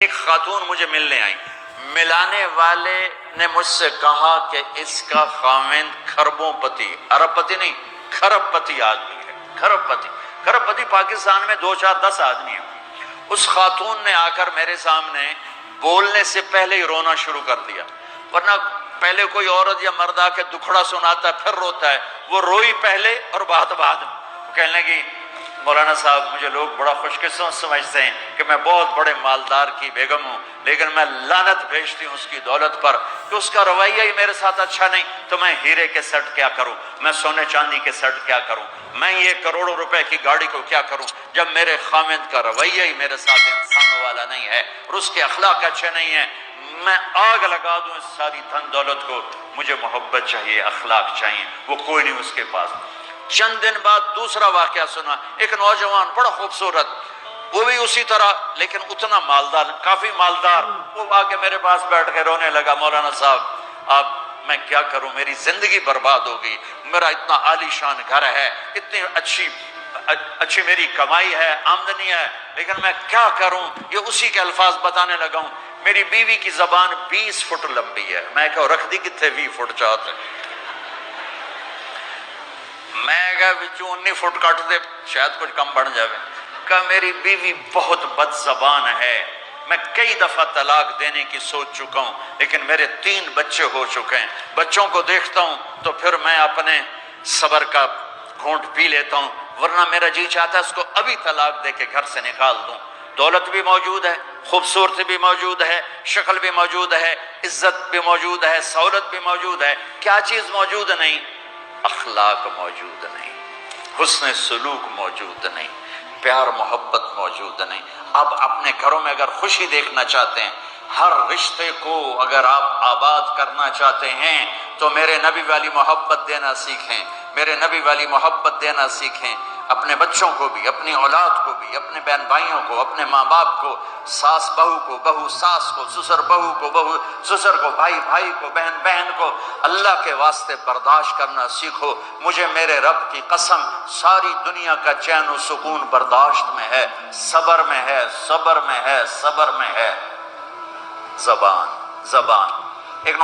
ایک خاتون مجھے ملنے آئی، ملانے والے نے مجھ سے کہا کہ اس کا خاوند کھربوں پتی، ارب پتی نہیں، کھرب پتی آدمی ہے۔ کھرب پتی پاکستان میں 2-4-10 آدمی ہیں۔ اس خاتون نے آ کر میرے سامنے بولنے سے پہلے ہی رونا شروع کر دیا، ورنہ پہلے کوئی عورت یا مرد آ کے دکھڑا سناتا ہے پھر روتا ہے، وہ روئی پہلے اور بات بعد میں۔ کہنے لگی مولانا صاحب مجھے لوگ بڑا خوش قسمت سمجھتے ہیں کہ میں بہت بڑے مالدار کی بیگم ہوں، لیکن میں لعنت بھیجتی ہوں اس کی دولت پر کہ اس کا رویہ ہی میرے ساتھ اچھا نہیں، تو میں ہیرے کے سیٹ کیا کروں، میں سونے چاندی کے سیٹ کیا کروں، میں یہ کروڑوں روپے کی گاڑی کو کیا کروں جب میرے خامند کا رویہ ہی میرے ساتھ انسانوں والا نہیں ہے اور اس کے اخلاق اچھے نہیں ہیں۔ میں آگ لگا دوں اس ساری دھن دولت کو، مجھے محبت چاہیے، اخلاق چاہیے، وہ کوئی نہیں اس کے پاس۔ چند دن بعد دوسرا واقعہ سنا، ایک نوجوان بڑا خوبصورت، وہ بھی اسی طرح لیکن اتنا مالدار، کافی مالدار، وہ آ کے میرے پاس بیٹھ کے رونے لگا، مولانا صاحب آپ میں کیا کروں، میری زندگی برباد ہو گئی، میرا اتنا عالی شان گھر ہے، اتنی اچھی میری کمائی ہے، آمدنی ہے، لیکن میں کیا کروں، یہ اسی کے الفاظ بتانے لگا ہوں۔ میری بیوی کی زبان 20 فٹ لمبی ہے، میں کہا رکھ دی کتنے 20 فٹ چاہتے ہیں، میں کہا 19 فٹ کٹ دے شاید کچھ کم بڑھ جاوے۔ کہا میری بیوی بہت بد زبان ہے، میں کئی دفعہ طلاق دینے کی سوچ چکا ہوں، لیکن میرے 3 بچے ہو چکے ہیں، بچوں کو دیکھتا ہوں تو پھر میں اپنے صبر کا گھونٹ پی لیتا ہوں، ورنہ میرا جی چاہتا ہے اس کو ابھی طلاق دے کے گھر سے نکال دوں۔ دولت بھی موجود ہے، خوبصورتی بھی موجود ہے، شکل بھی موجود ہے، عزت بھی موجود ہے، سہولت بھی موجود ہے، کیا چیز موجود نہیں؟ اخلاق موجود نہیں، حسن سلوک موجود نہیں، پیار محبت موجود نہیں۔ اب اپنے گھروں میں اگر خوشی دیکھنا چاہتے ہیں، ہر رشتے کو اگر آپ آباد کرنا چاہتے ہیں تو میرے نبی والی محبت دینا سیکھیں، میرے نبی والی محبت دینا سیکھیں، اپنے بچوں کو بھی، اپنی اولاد کو بھی، اپنے بہن بھائیوں کو، اپنے ماں باپ کو، ساس بہو کو، بہو ساس کو، سسر بہو کو، بہو سسر کو، بھائی بھائی کو، بہن بہن کو، اللہ کے واسطے برداشت کرنا سیکھو۔ مجھے میرے رب کی قسم ساری دنیا کا چین و سکون برداشت میں ہے، صبر میں ہے، صبر میں ہے، صبر میں ہے۔ زبان ایک